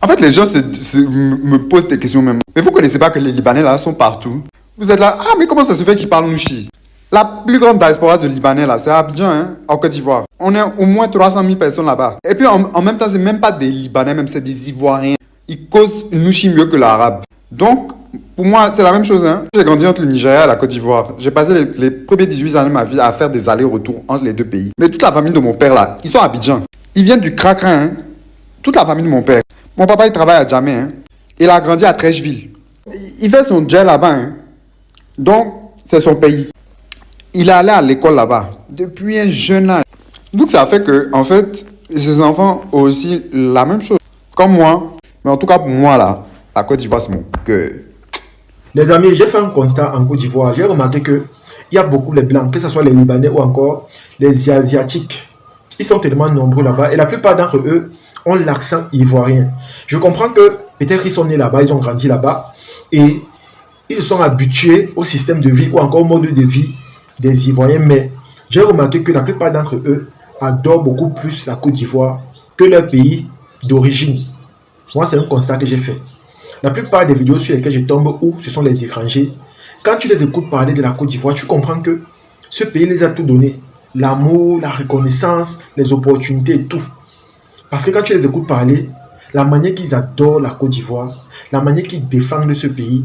En fait, les gens me posent des questions même. Mais vous connaissez pas que les Libanais là sont partout. Vous êtes là, ah mais comment ça se fait qu'ils parlent Nouchi? La plus grande diaspora de Libanais là, c'est à Abidjan, hein, en Côte d'Ivoire. On est au moins 300 000 personnes là-bas. Et puis en même temps, c'est même pas des Libanais, même c'est des Ivoiriens. Ils causent Nouchi mieux que l'arabe. Donc, pour moi, c'est la même chose. Hein. J'ai grandi entre le Nigeria et la Côte d'Ivoire. J'ai passé les premiers 18 années de ma vie à faire des allers-retours entre les deux pays. Mais toute la famille de mon père là, ils sont à Abidjan. Ils viennent du Krakrin, hein. Toute la famille de mon père. Mon papa, il travaille à Djamé. Hein. Il a grandi à Trècheville. Il fait son jet là-bas. Hein. Donc, c'est son pays. Il est allé à l'école là-bas depuis un jeune âge. Donc, ça fait que, en fait, ses enfants ont aussi la même chose. Comme moi. Mais en tout cas, pour moi, là, la Côte d'Ivoire, c'est mon cœur. Les amis, j'ai fait un constat en Côte d'Ivoire. J'ai remarqué qu'il y a beaucoup les Blancs, que ce soit les Libanais ou encore les Asiatiques. Ils sont tellement nombreux là-bas et la plupart d'entre eux ont l'accent ivoirien. Je comprends que peut-être ils sont nés là-bas, ils ont grandi là-bas et ils se sont habitués au système de vie ou encore au mode de vie des Ivoiriens. Mais j'ai remarqué que la plupart d'entre eux adorent beaucoup plus la Côte d'Ivoire que leur pays d'origine. Moi, c'est un constat que j'ai fait. La plupart des vidéos sur lesquelles je tombe où ce sont les étrangers, quand tu les écoutes parler de la Côte d'Ivoire, tu comprends que ce pays les a tout donné. L'amour, la reconnaissance, les opportunités et tout. Parce que quand tu les écoutes parler, la manière qu'ils adorent la Côte d'Ivoire, la manière qu'ils défendent ce pays,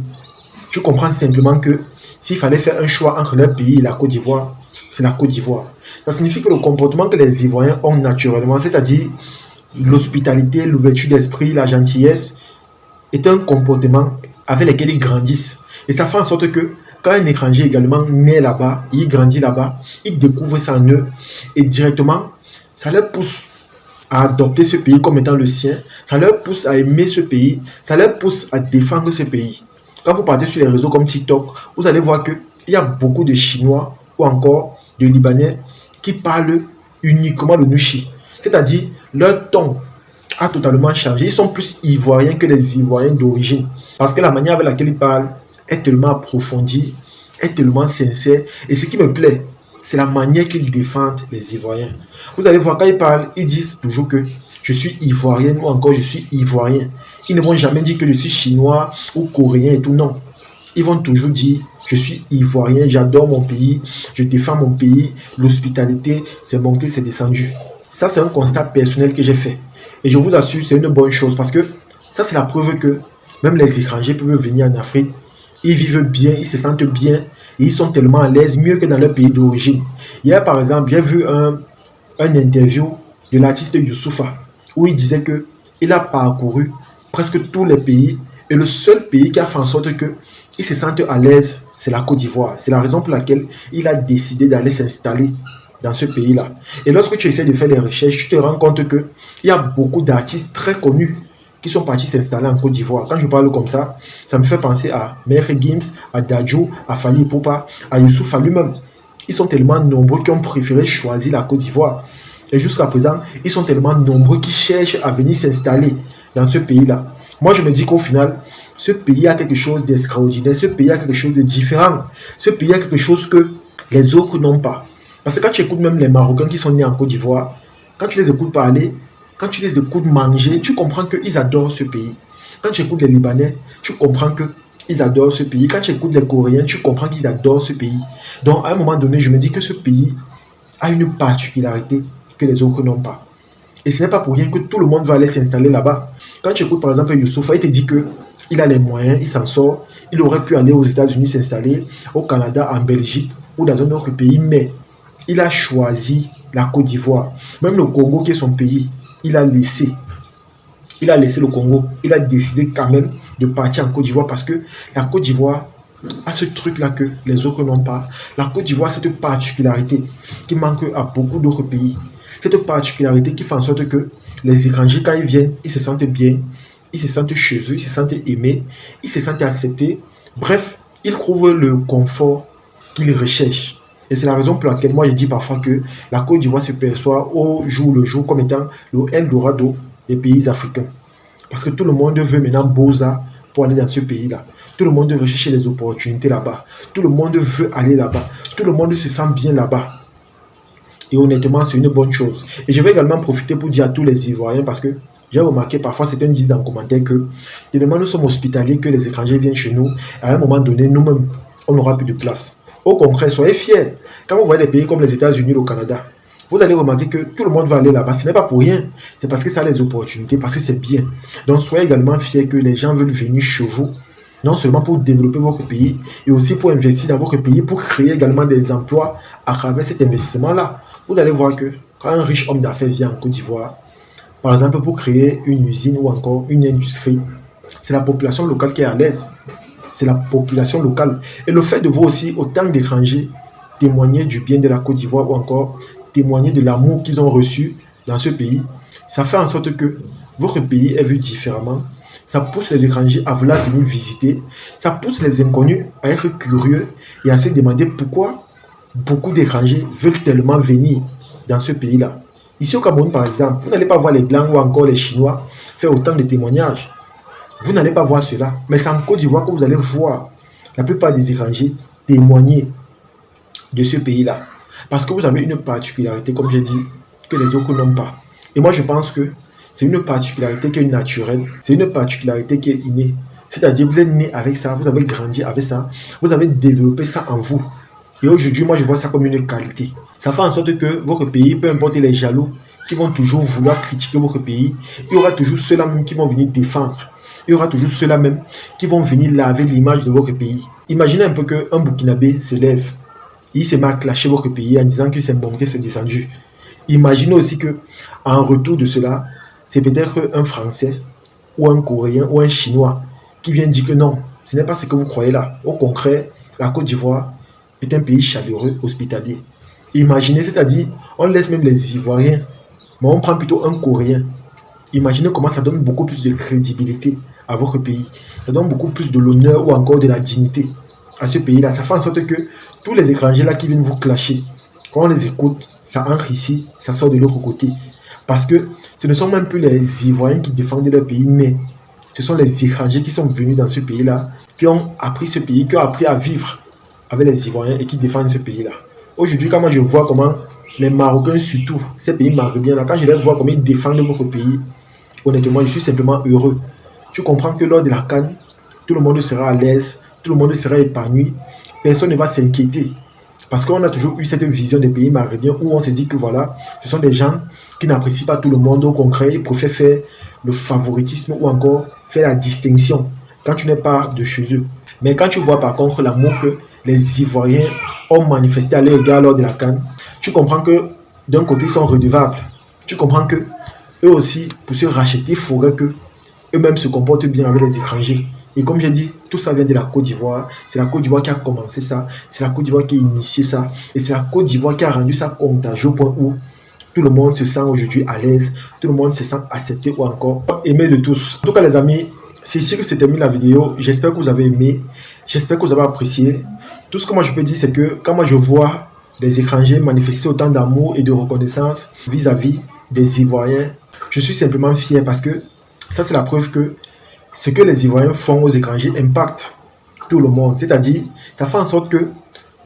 tu comprends simplement que s'il fallait faire un choix entre leur pays et la Côte d'Ivoire, c'est la Côte d'Ivoire. Ça signifie que le comportement que les Ivoiriens ont naturellement, c'est-à-dire l'hospitalité, l'ouverture d'esprit, la gentillesse, est un comportement avec lequel ils grandissent. Et ça fait en sorte que quand un étranger également naît là-bas, il grandit là-bas, il découvre ça en eux et directement, ça leur pousse à adopter ce pays comme étant le sien, ça leur pousse à aimer ce pays, ça leur pousse à défendre ce pays. Quand vous partez sur les réseaux comme TikTok, vous allez voir qu'il y a beaucoup de Chinois ou encore de Libanais qui parlent uniquement le Nouchi. C'est-à-dire, leur ton a totalement changé. Ils sont plus ivoiriens que les Ivoiriens d'origine. Parce que la manière avec laquelle ils parlent est tellement approfondie, est tellement sincère. Et ce qui me plaît, c'est la manière qu'ils défendent les Ivoiriens. Vous allez voir, quand ils parlent, ils disent toujours que je suis ivoirien ou encore je suis ivoirien. Ils ne vont jamais dire que je suis chinois ou coréen et tout, non. Ils vont toujours dire je suis ivoirien, j'adore mon pays, je défends mon pays, l'hospitalité, c'est monté, c'est descendu. Ça, c'est un constat personnel que j'ai fait. Et je vous assure, c'est une bonne chose parce que ça, c'est la preuve que même les étrangers peuvent venir en Afrique. Ils vivent bien, ils se sentent bien et ils sont tellement à l'aise, mieux que dans leur pays d'origine. Hier, par exemple, j'ai vu un interview de l'artiste Youssoupha où il disait qu'il a parcouru presque tous les pays et le seul pays qui a fait en sorte qu'il se sente à l'aise, c'est la Côte d'Ivoire. C'est la raison pour laquelle il a décidé d'aller s'installer dans ce pays-là. Et lorsque tu essaies de faire des recherches, tu te rends compte qu'il y a beaucoup d'artistes très connus qui sont partis s'installer en Côte d'Ivoire. Quand je parle comme ça me fait penser à Maître Gims, à Dadju, à Fally Ipupa, à Youssoupha lui-même. Ils sont tellement nombreux qui ont préféré choisir la Côte d'Ivoire. Et jusqu'à présent, ils sont tellement nombreux qui cherchent à venir s'installer dans ce pays-là. Moi, je me dis qu'au final, ce pays a quelque chose d'extraordinaire, ce pays a quelque chose de différent, ce pays a quelque chose que les autres n'ont pas. Parce que quand tu écoutes même les Marocains qui sont nés en Côte d'Ivoire, quand tu les écoutes parler, quand tu les écoutes manger, tu comprends qu'ils adorent ce pays. Quand tu écoutes les Libanais, tu comprends qu'ils adorent ce pays. Quand tu écoutes les Coréens, tu comprends qu'ils adorent ce pays. Donc, à un moment donné, je me dis que ce pays a une particularité que les autres n'ont pas. Et ce n'est pas pour rien que tout le monde va aller s'installer là-bas. Quand tu écoutes par exemple Youssoupha, il te dit qu'il a les moyens, il s'en sort. Il aurait pu aller aux États-Unis s'installer, au Canada, en Belgique ou dans un autre pays, mais il a choisi la Côte d'Ivoire. Même le Congo, qui est son pays, il a laissé. Il a laissé le Congo. Il a décidé quand même de partir en Côte d'Ivoire parce que la Côte d'Ivoire a ce truc-là que les autres n'ont pas. La Côte d'Ivoire a cette particularité qui manque à beaucoup d'autres pays. Cette particularité qui fait en sorte que les étrangers, quand ils viennent, ils se sentent bien, ils se sentent chez eux, ils se sentent aimés, ils se sentent acceptés. Bref, ils trouvent le confort qu'ils recherchent. Et c'est la raison pour laquelle moi je dis parfois que la Côte d'Ivoire se perçoit au jour le jour comme étant le Eldorado des pays africains. Parce que tout le monde veut maintenant Boza pour aller dans ce pays-là. Tout le monde veut rechercher les opportunités là-bas. Tout le monde veut aller là-bas. Tout le monde se sent bien là-bas. Et honnêtement, c'est une bonne chose. Et je vais également profiter pour dire à tous les Ivoiriens, parce que J'ai remarqué parfois certains disent en commentaire que tellement nous sommes hospitaliers que les étrangers viennent chez nous, à un moment donné, nous-mêmes, on n'aura plus de place. Au contraire, soyez fiers. Quand vous voyez des pays comme les États-Unis ou le Canada, vous allez remarquer que tout le monde va aller là-bas. Ce n'est pas pour rien. C'est parce que ça a les opportunités, parce que c'est bien. Donc soyez également fiers que les gens veulent venir chez vous, non seulement pour développer votre pays, et aussi pour investir dans votre pays, pour créer également des emplois à travers cet investissement-là. Vous allez voir que quand un riche homme d'affaires vient en Côte d'Ivoire, par exemple pour créer une usine ou encore une industrie, c'est la population locale qui est à l'aise. C'est la population locale. Et le fait de voir aussi autant d'étrangers témoigner du bien de la Côte d'Ivoire ou encore témoigner de l'amour qu'ils ont reçu dans ce pays, ça fait en sorte que votre pays est vu différemment. Ça pousse les étrangers à vouloir venir visiter. Ça pousse les inconnus à être curieux et à se demander pourquoi beaucoup d'étrangers veulent tellement venir dans ce pays-là. Ici au Cameroun, par exemple, vous n'allez pas voir les Blancs ou encore les Chinois faire autant de témoignages. Vous n'allez pas voir cela. Mais c'est en Côte d'Ivoire que vous allez voir la plupart des étrangers témoigner de ce pays-là. Parce que vous avez une particularité, comme j'ai dit, que les autres n'ont pas. Et moi, je pense que c'est une particularité qui est naturelle. C'est une particularité qui est innée. C'est-à-dire, vous êtes né avec ça, vous avez grandi avec ça, vous avez développé ça en vous. Et aujourd'hui, moi, je vois ça comme une qualité. Ça fait en sorte que votre pays, peu importe les jaloux qui vont toujours vouloir critiquer votre pays, il y aura toujours ceux-là même qui vont venir défendre. Il y aura toujours ceux-là même qui vont venir laver l'image de votre pays. Imaginez un peu qu'un Burkinabé se lève. Il se met à clasher votre pays en disant que c'est monté, c'est descendu. Imaginez aussi que en retour de cela, c'est peut-être un Français ou un Coréen ou un Chinois qui vient dire que non, ce n'est pas ce que vous croyez là. Au contraire, la Côte d'Ivoire est un pays chaleureux, hospitalier. Imaginez, c'est-à-dire, on laisse même les Ivoiriens, mais on prend plutôt un Coréen. Imaginez comment ça donne beaucoup plus de crédibilité à votre pays. Ça donne beaucoup plus de l'honneur ou encore de la dignité à ce pays-là. Ça fait en sorte que tous les étrangers là qui viennent vous clasher, quand on les écoute, ça entre ici, ça sort de l'autre côté. Parce que ce ne sont même plus les Ivoiriens qui défendent leur pays, mais ce sont les étrangers qui sont venus dans ce pays-là, qui ont appris ce pays, qui ont appris à vivre avec les Ivoiriens et qui défendent ce pays-là. Aujourd'hui, quand moi je vois comment les Marocains, surtout ces pays marocains, quand je les vois comment ils défendent votre pays, honnêtement, je suis simplement heureux. Tu comprends que lors de la CAN, tout le monde sera à l'aise, tout le monde sera épanoui, personne ne va s'inquiéter. Parce qu'on a toujours eu cette vision des pays marocains où on se dit que voilà, ce sont des gens qui n'apprécient pas tout le monde. Au concret, ils préfèrent faire le favoritisme ou encore faire la distinction quand tu n'es pas de chez eux. Mais quand tu vois par contre l'amour que les Ivoiriens ont manifesté à leur égard lors de la CAN, tu comprends que d'un côté, ils sont redevables. Tu comprends que eux aussi, pour se racheter, il faudrait que eux-mêmes se comportent bien avec les étrangers. Et comme j'ai dit, tout ça vient de la Côte d'Ivoire. C'est la Côte d'Ivoire qui a commencé ça. C'est la Côte d'Ivoire qui a initié ça. Et c'est la Côte d'Ivoire qui a rendu ça contagieux au point où tout le monde se sent aujourd'hui à l'aise. Tout le monde se sent accepté ou encore aimé de tous. En tout cas, les amis, c'est ici que se termine la vidéo. J'espère que vous avez aimé. J'espère que vous avez apprécié. Tout ce que moi je peux dire, c'est que quand moi je vois des étrangers manifester autant d'amour et de reconnaissance vis-à-vis des Ivoiriens, je suis simplement fier parce que ça, c'est la preuve que ce que les Ivoiriens font aux étrangers impacte tout le monde. C'est-à-dire, ça fait en sorte que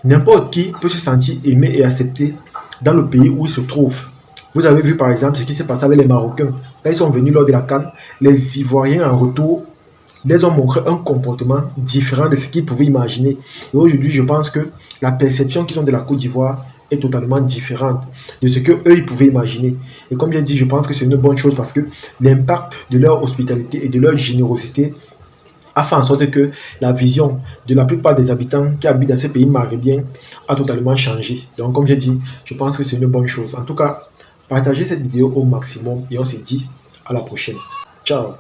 n'importe qui peut se sentir aimé et accepté dans le pays où il se trouve. Vous avez vu par exemple ce qui s'est passé avec les Marocains. Quand ils sont venus lors de la CAN, les Ivoiriens en retour les ont montré un comportement différent de ce qu'ils pouvaient imaginer. Et aujourd'hui, je pense que la perception qu'ils ont de la Côte d'Ivoire est totalement différente de ce qu'eux, ils pouvaient imaginer. Et comme j'ai dit, je pense que c'est une bonne chose parce que l'impact de leur hospitalité et de leur générosité a fait en sorte que la vision de la plupart des habitants qui habitent dans ces pays maghrébins a totalement changé. Donc, comme j'ai dit, je pense que c'est une bonne chose. En tout cas, partagez cette vidéo au maximum et on se dit à la prochaine. Ciao!